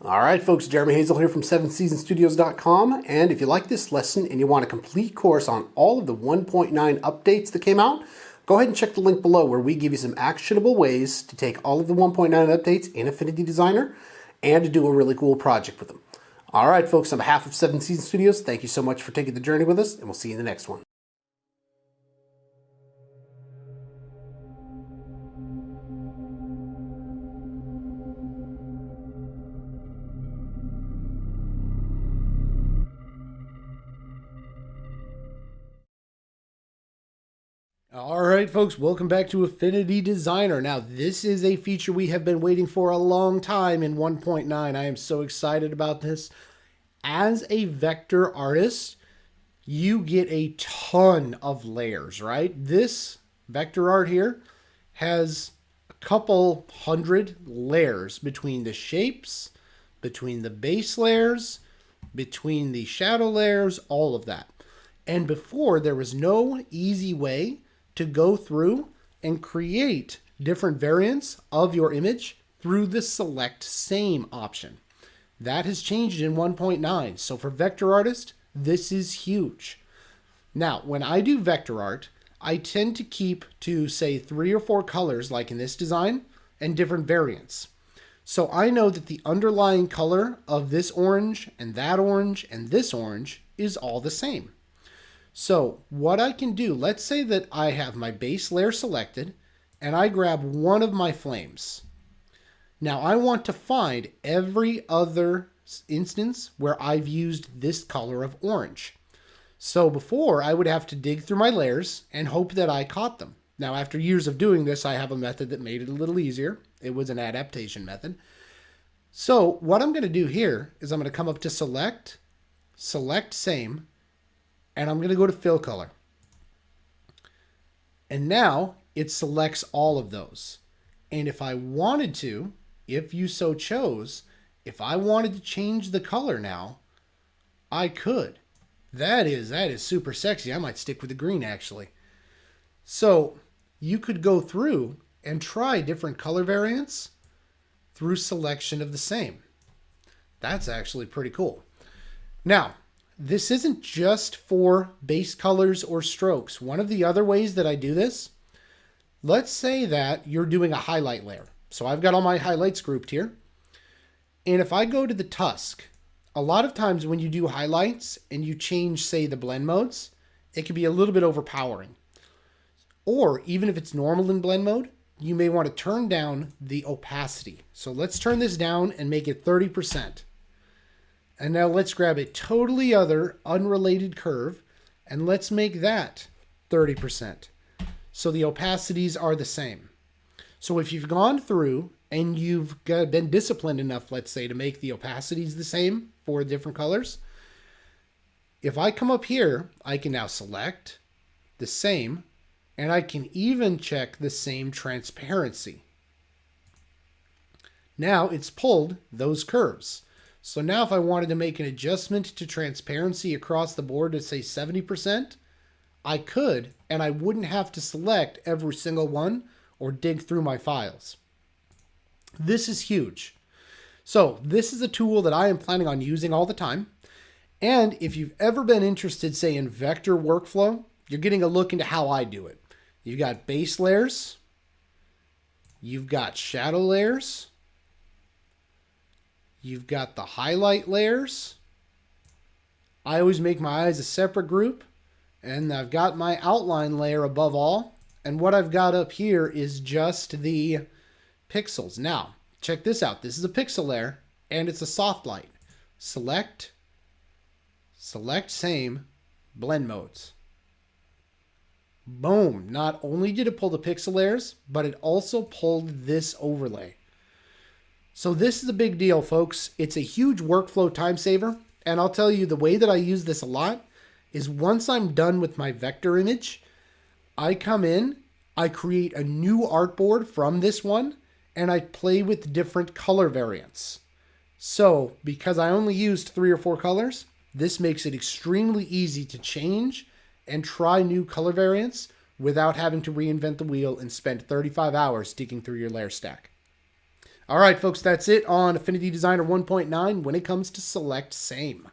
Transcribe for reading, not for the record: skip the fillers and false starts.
All right, folks, Jeremy Hazel here from 7seasonstudios.com. And if you like this lesson and you want a complete course on all of the 1.9 updates that came out, go ahead and check the link below where we give you some actionable ways to take all of the 1.9 updates in Affinity Designer and to do a really cool project with them. All right, folks, on behalf of 7 Season Studios, thank you so much for taking the journey with us, and we'll see you in the next one. All right, folks, welcome back to Affinity Designer. Now, this is a feature we have been waiting for a long time in 1.9. I am so excited about this. As a vector artist, you get a ton of layers, right? This vector art here has a couple hundred layers between the shapes, between the base layers, between the shadow layers, all of that. And before, there was no easy way to go through and create different variants of your image through the select same option. That has changed in 1.9. So for vector artists, this is huge. Now, when I do vector art, I tend to keep to say 3 or 4 colors like in this design and different variants. So I know that the underlying color of this orange and this orange is all the same. So what I can do, let's say that I have my base layer selected and I grab one of my flames. Now I want to find every other instance where I've used this color of orange. So before I would have to dig through my layers and hope that I caught them. Now after years of doing this, I have a method that made it a little easier. It was an adaptation method. So what I'm going to do here is I'm going to come up to select same, and I'm going to go to fill color. And now it selects all of those. And if I wanted to, if you so chose, if I wanted to change the color now, I could. That is super sexy. I might stick with the green actually. So you could go through and try different color variants through selection of the same. That's actually pretty cool. Now, this isn't just for base colors or strokes. One of the other ways that I do this, let's say that you're doing a highlight layer. So I've got all my highlights grouped here. And if I go to the tusk, a lot of times when you do highlights and you change, say, the blend modes, it can be a little bit overpowering. Or even if it's normal in blend mode, you may want to turn down the opacity. So let's turn this down and make it 30%. And now let's grab a totally other unrelated curve and let's make that 30%. So the opacities are the same. So if you've gone through and you've been disciplined enough, let's say, to make the opacities the same for different colors, if I come up here, I can now select the same, and I can even check the same transparency. Now it's pulled those curves. So now if I wanted to make an adjustment to transparency across the board to say 70%, I could, and I wouldn't have to select every single one or dig through my files. This is huge. So this is a tool that I am planning on using all the time. And if you've ever been interested, say, in vector workflow, you're getting a look into how I do it. You've got base layers. You've got shadow layers. You've got the highlight layers. I always make my eyes a separate group. And I've got my outline layer above all. And what I've got up here is just the pixels. Now, check this out. This is a pixel layer, and it's a soft light. Select same, blend modes. Boom. Not only did it pull the pixel layers, but it also pulled this overlay. So this is a big deal, folks. It's a huge workflow time saver. And I'll tell you, the way that I use this a lot is once I'm done with my vector image, I come in, I create a new artboard from this one, and I play with different color variants. So because I only used 3 or 4 colors, this makes it extremely easy to change and try new color variants without having to reinvent the wheel and spend 35 hours digging through your layer stack. All right, folks, that's it on Affinity Designer 1.9 when it comes to select same.